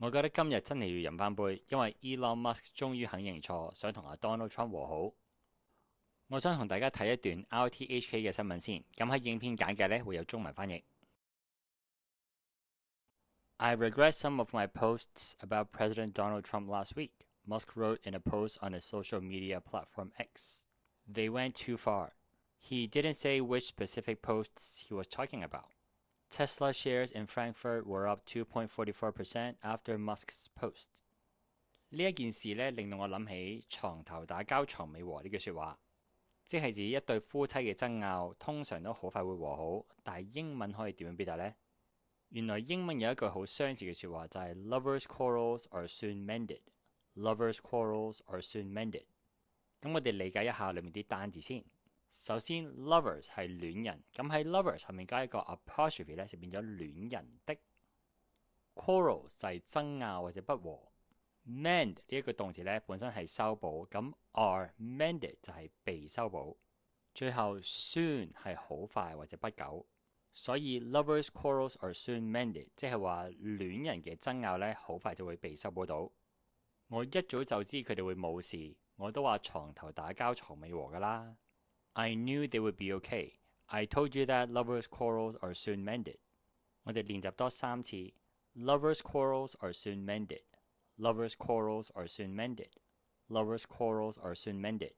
我覺得今日真係要飲返杯，因為 Elon Musk 終於肯認錯，想同阿 Donald Trump 和好。我想同大家睇一段 RTHK 嘅新聞先，咁喺影片簡介呢會有中文翻譯。I regret some of my posts about President Donald Trump last week, Musk wrote in a post on his social media platform X. They went too far. He didn't say which specific posts he was talking about. Tesla shares in Frankfurt were up 2.44% after Musk's post. 呢一件事呢，令到我諗起床頭打交床尾和呢句説話，即係指一對夫妻嘅爭拗通常都好快會和好，但係英文可以點樣表達呢？原來英文有一句好相似嘅説話，就係 Lovers quarrels are soon mended. Lovers quarrels are soon mended. 咁我哋理解一下裏面啲單字先。首先 lovers 係戀人，咁喺 lovers 後面加一個 apostrophe 咧，就變咗戀人的。quarrels 就係爭拗或者不和。mend 呢一個動詞咧本身係修補，咁 are mended 就係被修補。最後 soon 係好快或者不久，所以 lovers quarrels are soon mended 即係話戀人嘅爭拗咧好快就會被修補到。我一早就知佢哋會冇事，我都話床頭打交床尾和㗎啦。I knew they would be okay. I told you that lovers' quarrels are soon mended. 我哋練習多3次。Lovers' quarrels are soon mended. Lovers' quarrels are soon mended. Lovers' quarrels are soon mended.